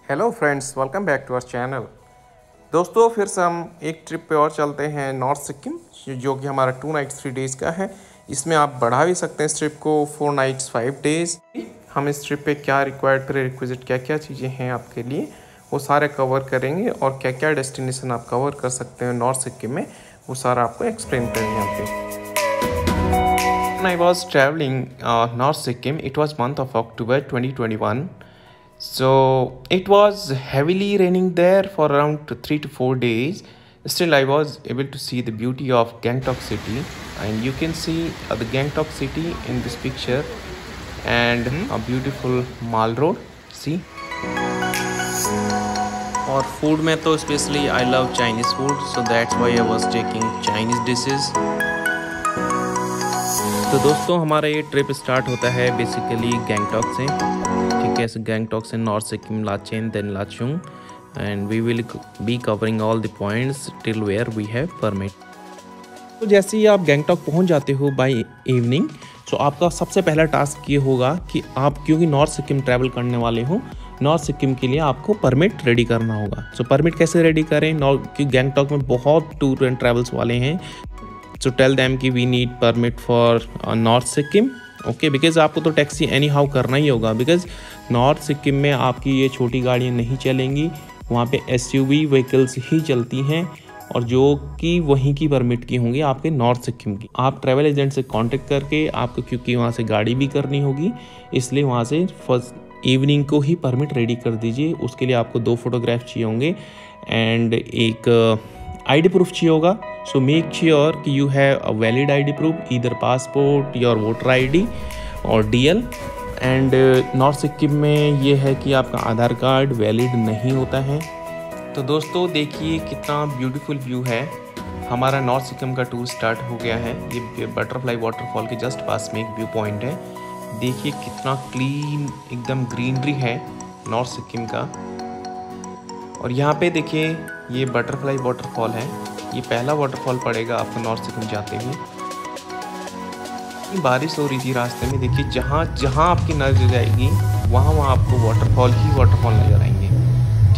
Hello friends, welcome back to our channel. दोस्तों, फिर से हम एक ट्रिप पे और चलते हैं नॉर्थ सिक्किम, जो कि हमारा 2 नाइट्स 3 डेज़ का है। इसमें आप बढ़ा भी सकते हैं इस ट्रिप को 4 नाइट्स 5 डेज़। हम इस ट्रिप पे क्या रिक्वायर्ड प्री रिक्विजिट क्या क्या चीज़ें हैं आपके लिए, वो सारे कवर करेंगे और क्या क्या डेस्टिनेशन आप कवर कर सकते हैं नॉर्थ सिक्किम में, वो सारा आपको एक्सप्लेन करेंगे यहाँ पे। When I was traveling North Sikkim, it was month of October 2021. So it was heavily raining there for around 3 to 4 days. Still, I was able to see the beauty of Gangtok city, and you can see the Gangtok city in this picture, and a beautiful mall road. See. और food में तो specially I love Chinese food, so that's why I was taking Chinese dishes. तो दोस्तों, हमारा ये trip start होता है basically Gangtok से, ठीक है। गैंगटॉक से north Sikkim, Lachen, then Lachung, and we will be covering all the points till where we have permit. तो जैसे ही आप गैंगटॉक पहुंच जाते हो बाय इवनिंग, तो आपका सबसे पहला टास्क ये होगा कि आप, क्योंकि नॉर्थ सिक्किम ट्रैवल करने वाले हो, नॉर्थ सिक्किम के लिए आपको परमिट रेडी करना होगा। सो परमिट कैसे रेडी करें, क्योंकि गैंगटॉक में बहुत टूर एंड ट्रैवल्स वाले हैं। So tell them कि we need permit for north Sikkim, okay, because आपको तो टैक्सी एनी हाउ करना ही होगा, बिकॉज नॉर्थ सिक्किम में आपकी ये छोटी गाड़ियाँ नहीं चलेंगी, वहाँ पे SUV व्हीकल्स ही चलती हैं, और जो कि वहीं की परमिट की होंगी आपके नॉर्थ सिक्किम की। आप ट्रैवल एजेंट से कांटेक्ट करके आपको, क्योंकि वहाँ से गाड़ी भी करनी होगी, इसलिए वहाँ से फर्स्ट इवनिंग को ही परमिट रेडी कर दीजिए। उसके लिए आपको 2 फोटोग्राफ चाहिए होंगे एंड एक ID प्रूफ चाहिए होगा। सो मेक श्योर कि you have a valid ID proof, either passport या वोटर ID और DL। एंड नॉर्थ सिक्किम में ये है कि आपका आधार कार्ड वैलिड नहीं होता है। तो दोस्तों, देखिए कितना ब्यूटीफुल व्यू है। हमारा नॉर्थ सिक्किम का टूर स्टार्ट हो गया है। ये बटरफ्लाई वाटरफॉल के जस्ट पास में एक व्यू पॉइंट है। देखिए कितना क्लीन, एकदम ग्रीनरी है नॉर्थ सिक्किम का। और यहाँ पे देखिए ये बटरफ्लाई वाटरफॉल है। ये पहला वाटरफॉल पड़ेगा आपको नॉर्थ सिक्किम जाते हुए। बारिश हो रही थी रास्ते में, देखिए जहाँ जहाँ आपकी नजर जाएगी वहाँ आपको वाटरफॉल ही वाटरफॉल नजर आएंगे,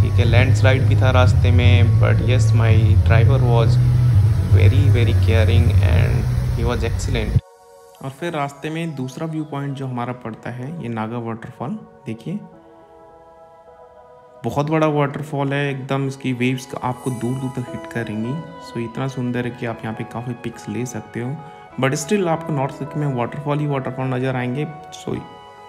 ठीक है। लैंडस्लाइड भी था रास्ते में, but yes, my driver was very very caring and he was excellent. और फिर रास्ते में दूसरा व्यू पॉइंट जो हमारा पड़ता है, ये नागा वाटरफॉल। देखिए बहुत बड़ा वाटरफॉल है, एकदम इसकी वेव्स आपको दूर दूर तक हिट करेंगी। सो इतना सुंदर है कि आप यहाँ पे काफ़ी पिक्स ले सकते हो, बट स्टिल आपको नॉर्थ सिक्किम में वाटरफॉल ही वाटरफॉल नज़र आएंगे। So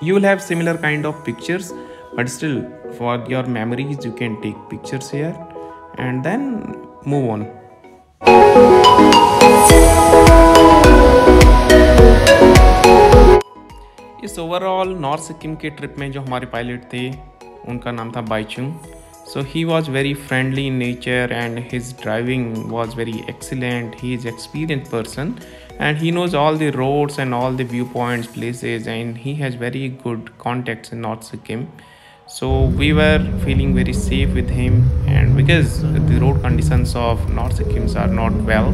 you will have similar kind of pictures, but still for your memories you can take pictures here and then move on. इस ओवरऑल नॉर्थ सिक्किम के ट्रिप में जो हमारे पायलट थे, उनका नाम था Bhaichung. So he was very friendly in nature and his driving was very excellent. He is experience person and he knows all the roads and all the viewpoints, places, and he has very good contacts in North Sikkim. So we were feeling very safe with him, and because the road conditions of North Sikkim are not well.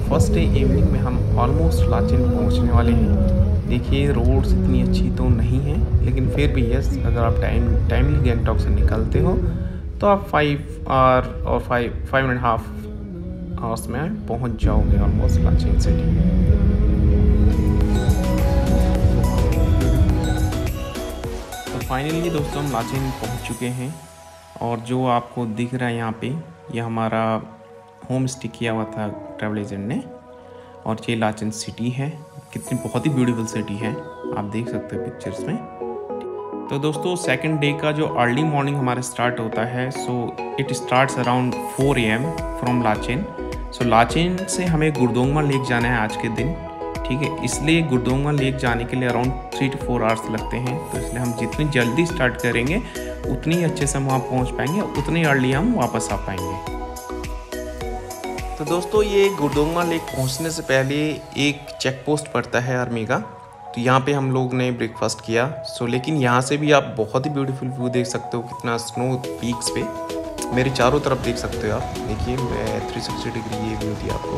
First day evening में हम almost Lachen पहुंचने वाले हैं। देखिए roads इतनी अच्छी तो नहीं है, लेकिन फिर भी यस, अगर आप टाइमली गैंगटॉक से निकलते हो तो आप 5 आवर और 5.5 आवर्स में पहुंच जाओगे ऑलमोस्ट लाचेन सिटी। तो फाइनली दोस्तों, हम लाचेन पहुंच चुके हैं, और जो आपको दिख रहा है यहाँ पे, ये हमारा होम स्टे किया हुआ था ट्रैवल एजेंट ने, और ये लाचेन सिटी है। कितनी बहुत ही ब्यूटीफुल सिटी है, आप देख सकते हो पिक्चर्स में। तो दोस्तों, सेकंड डे का जो अर्ली मॉर्निंग हमारा स्टार्ट होता है, so it starts around 4 AM from Lachen. So Lachen से हमें गुरदोंगमा लेक जाना है आज के दिन, ठीक है। इसलिए गुरदोंगमा लेक जाने के लिए अराउंड 3 to 4 आवर्स लगते हैं। तो इसलिए हम जितनी जल्दी स्टार्ट करेंगे उतनी अच्छे से हम वहाँ पहुँच पाएंगे, उतनी अर्ली हम वापस आ पाएंगे। तो दोस्तों, ये गुरदोंगमा लेक पहुँचने से पहले एक चेक पोस्ट पड़ता है आर्मी का, तो यहाँ पे हम लोग ने ब्रेकफास्ट किया। सो लेकिन यहाँ से भी आप बहुत ही ब्यूटीफुल व्यू देख सकते हो, कितना स्नो पीक्स पे मेरे चारों तरफ देख सकते हो आप। देखिए मैं 360 डिग्री ये व्यू दिया आपको।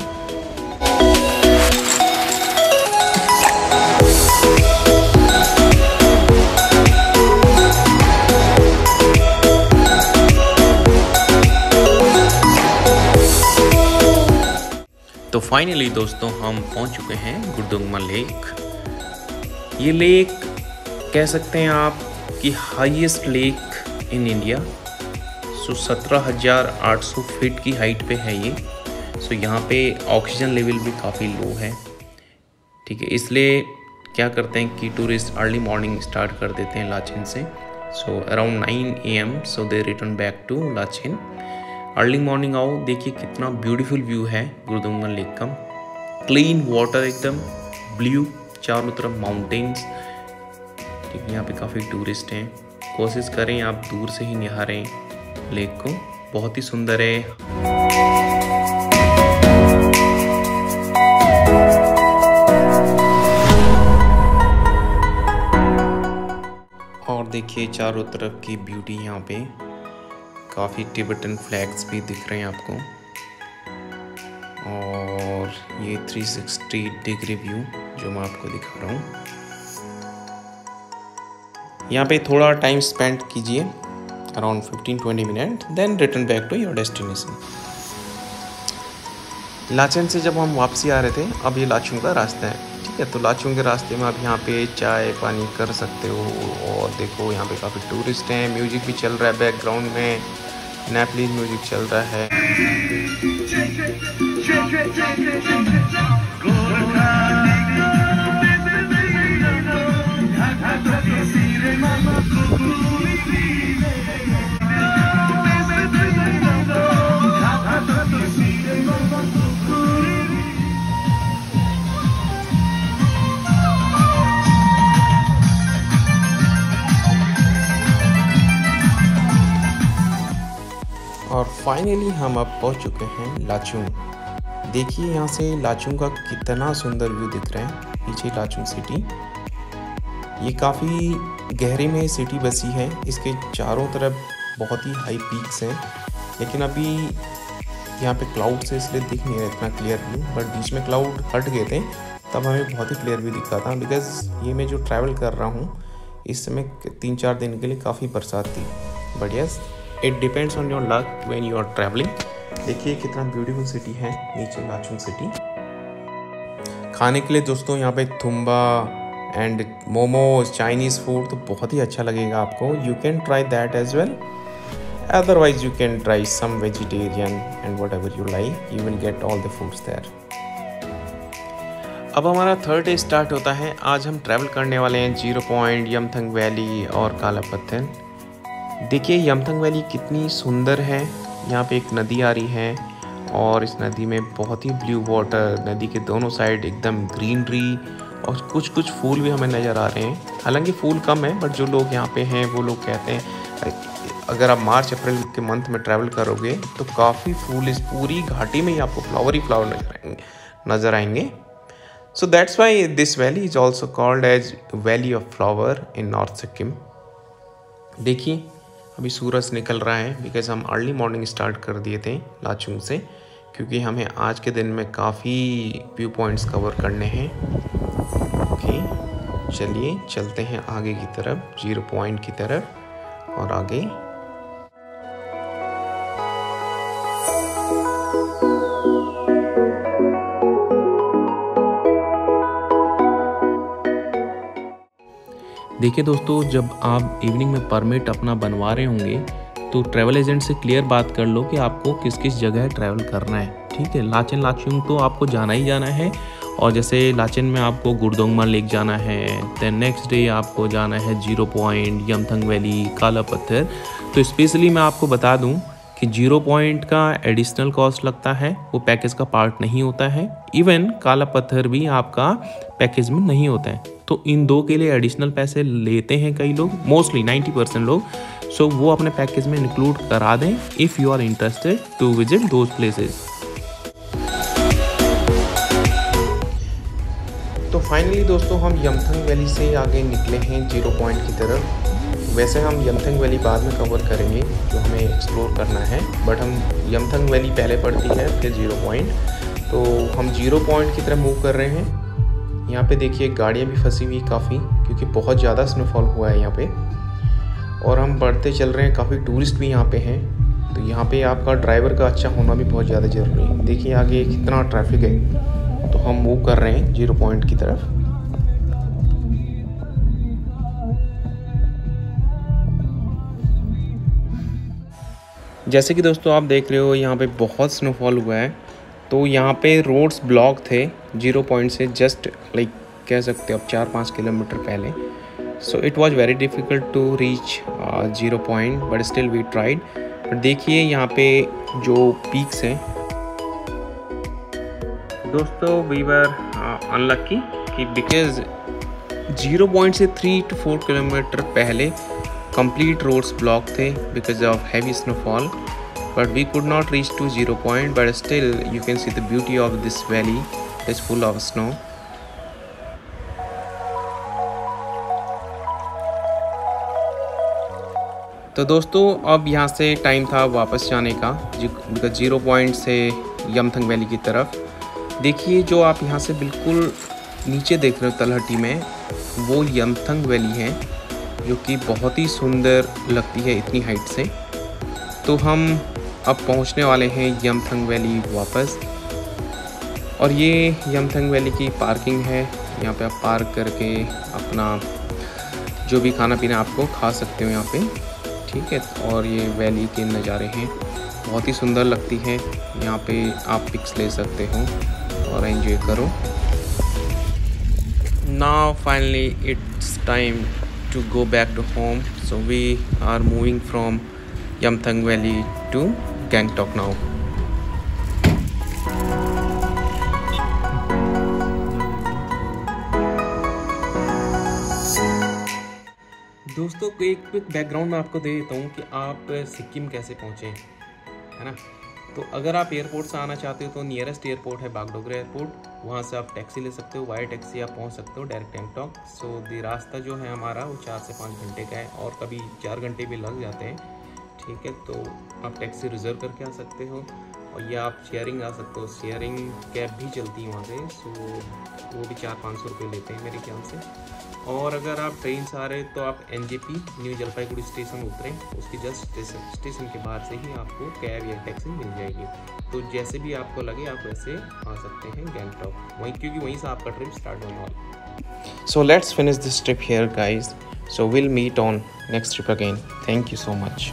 फाइनली दोस्तों हम पहुंच चुके हैं गुरदुंगमा लेक। ये लेक कह सकते हैं आप कि highest lake in India. 17,800 feet की हाइट पे है ये। यहाँ पे ऑक्सीजन लेवल भी काफ़ी लो है, ठीक है। इसलिए क्या करते हैं कि टूरिस्ट अर्ली मॉर्निंग स्टार्ट कर देते हैं लाचेन से। Around 9 AM they return back to Lachen. Early morning आओ, देखिए कितना ब्यूटीफुल व्यू है गुरदुंगमा लेक का। क्लीन वाटर, एकदम ब्लू, चारों तरफ माउंटेन्स, ठीक है। यहाँ पे काफ़ी टूरिस्ट हैं। कोशिश करें आप दूर से ही निहारें लेक को, बहुत ही सुंदर है। और देखिए चारों तरफ की ब्यूटी, यहाँ पे काफ़ी टिबेटन फ्लैग्स भी दिख रहे हैं आपको। और ये 360 डिग्री व्यू जो मैं आपको दिखा रहा हूँ। यहाँ पे थोड़ा टाइम स्पेंड कीजिए, around 15-20 minute, then return back to your destination. Lachen से जब हम वापसी आ रहे थे, अब ये लाचुंग का रास्ता है, ठीक है। तो लाचुंग के रास्ते में आप यहाँ पे चाय पानी कर सकते हो। और देखो यहाँ पे काफ़ी टूरिस्ट हैं, म्यूजिक भी चल रहा है बैकग्राउंड में, नेपलीज म्यूजिक चल रहा है। और फाइनली हम अब पहुंच चुके हैं लाचुंग। देखिए यहाँ से लाचुंग का कितना सुंदर व्यू दिख रहा है, पीछे लाचुंग सिटी। ये काफ़ी गहरे में सिटी बसी है, इसके चारों तरफ बहुत ही हाई पीक्स हैं। लेकिन अभी यहाँ पे क्लाउड से इसलिए दिख नहीं रहा इतना क्लियर व्यू, बट बीच में क्लाउड हट गए थे तब हमें बहुत ही क्लियर व्यू दिखा था। बिकॉज ये मैं जो ट्रैवल कर रहा हूँ इस समय 3-4 दिन के लिए काफ़ी बरसात थी। But yes, it depends on your luck when you are travelling. देखिए कितना ब्यूटीफुल सिटी है नीचे लाचुंग सिटी। खाने के लिए दोस्तों यहाँ पे thumba and momos, Chinese food तो बहुत ही अच्छा लगेगा आपको। You can try that as well, otherwise you can try some vegetarian and whatever you like, you will get all the foods there. अब हमारा 3rd डे स्टार्ट होता है। आज हम ट्रैवल करने वाले हैं 0 पॉइंट, यमथंग वैली और काला पत्थर। देखिए यमथंग वैली कितनी सुंदर है। यहाँ पे एक नदी आ रही है और इस नदी में बहुत ही ब्लू वाटर, नदी के दोनों साइड एकदम ग्रीनरी और कुछ कुछ फूल भी हमें नज़र आ रहे हैं। हालांकि फूल कम है, बट जो लोग यहाँ पे हैं वो लोग कहते हैं अगर आप मार्च अप्रैल के मंथ में ट्रैवल करोगे तो काफ़ी फूल इस पूरी घाटी में ही आपको फ्लावर ही फ्लावर नज़र आएंगे। So that's why this valley is also called as valley of flower in north Sikkim. देखिए अभी सूरज निकल रहा है, बिकॉज हम अर्ली मॉर्निंग स्टार्ट कर दिए थे लाचुंग से, क्योंकि हमें आज के दिन में काफ़ी व्यू पॉइंट्स कवर करने हैं। ओके, चलिए चलते हैं आगे की तरफ, 0 पॉइंट की तरफ और आगे। देखिए दोस्तों, जब आप इवनिंग में परमिट अपना बनवा रहे होंगे तो ट्रैवल एजेंट से क्लियर बात कर लो कि आपको किस किस जगह ट्रैवल करना है, ठीक है। लाचेन लाचुंग तो आपको जाना ही जाना है। और जैसे लाचेन में आपको गुरदुंगमा लेक जाना है, देन नेक्स्ट डे आपको जाना है 0 पॉइंट, यमथंग वैली, काला पत्थर। तो स्पेशली मैं आपको बता दूं कि 0 पॉइंट का एडिशनल कॉस्ट लगता है, वो पैकेज का पार्ट नहीं होता है। इवन काला पत्थर भी आपका पैकेज में नहीं होता है। तो इन दो के लिए एडिशनल पैसे लेते हैं कई लोग, मोस्टली 90% लोग। सो वो अपने पैकेज में इंक्लूड करा दें if you are interested to visit those places. तो फाइनली दोस्तों हम यमथंग वैली से आगे निकले हैं 0 पॉइंट की तरफ। वैसे हम यमथंग वैली बाद में कवर करेंगे जो हमें एक्सप्लोर करना है, बट हम यमथंग वैली पहले पड़ती है फिर 0 पॉइंट। तो हम 0 पॉइंट की तरफ मूव कर रहे हैं। यहाँ पे देखिए गाड़ियाँ भी फंसी हुई काफ़ी, क्योंकि बहुत ज़्यादा स्नोफॉल हुआ है यहाँ पे। और हम बढ़ते चल रहे हैं, काफ़ी टूरिस्ट भी यहाँ पे हैं। तो यहाँ पे आपका ड्राइवर का अच्छा होना भी बहुत ज़्यादा ज़रूरी है। देखिए आगे कितना ट्रैफिक है, तो हम मूव कर रहे हैं 0 पॉइंट की तरफ। जैसे कि दोस्तों आप देख रहे हो यहाँ पे बहुत स्नोफॉल हुआ है, तो यहाँ पे रोड्स ब्लॉक थे 0 पॉइंट से जस्ट लाइक कह सकते हो आप 4-5 किलोमीटर पहले। So it was very difficult to reach 0 point, but still we tried. But देखिए यहाँ पे जो पीक्स हैं दोस्तों, वी वर अनलक्की कि बिकॉज 0 पॉइंट से 3 to 4 किलोमीटर पहले complete roads blocked थे because of heavy snowfall, but we could not reach to 0 point, but still you can see the beauty of this valley is full of snow. तो दोस्तों अब यहाँ से time था वापस जाने का, बिकॉज 0 पॉइंट से यमथंग वैली की तरफ। देखिए जो आप यहाँ से बिल्कुल नीचे देख रहे हो तलहटी में, वो यमथंग वैली है जो कि बहुत ही सुंदर लगती है इतनी हाइट से। तो हम अब पहुंचने वाले हैं यमथंग वैली वापस, और ये यमथंग वैली की पार्किंग है। यहाँ पे आप पार्क करके अपना जो भी खाना पीना आपको खा सकते हो यहाँ पे, ठीक है। और ये वैली के नज़ारे हैं, बहुत ही सुंदर लगती है। यहाँ पे आप पिक्स ले सकते हो और एंजॉय करो। Now finally it's time to go back to home, so we are moving from Yamthang Valley to Gangtok now. दोस्तों एक क्विक बैकग्राउंड मैं आपको दे देता हूँ कि आप सिक्किम कैसे पहुँचे, है ना। तो अगर आप एयरपोर्ट से आना चाहते हो तो नियरेस्ट एयरपोर्ट है बागडोगरा एयरपोर्ट, वहाँ से आप टैक्सी ले सकते हो, वाया टैक्सी आप पहुँच सकते हो डायरेक्ट गैंगटॉक। सो दी रास्ता जो है हमारा वो 4 से 5 घंटे का है, और कभी 4 घंटे भी लग जाते हैं, ठीक है। तो आप टैक्सी रिज़र्व करके आ सकते हो, और या आप शेयरिंग आ सकते हो, शेयरिंग कैब भी चलती है वहाँ से। सो वो भी 400-500 रुपये लेते हैं मेरे ख्याल से। और अगर आप ट्रेन से आ रहे तो आप NJP न्यू जलपाईगुड़ी स्टेशन उतरें, उसकी जस्ट स्टेशन के बाहर से ही आपको कैब या टैक्सी मिल जाएगी। तो जैसे भी आपको लगे आप वैसे आ सकते हैं गैंगटॉक, वहीं क्योंकि वहीं से आपका ट्रिप स्टार्ट होने वाला। So let's finish this trip here guys, so will meet on next trip again. Thank you so much.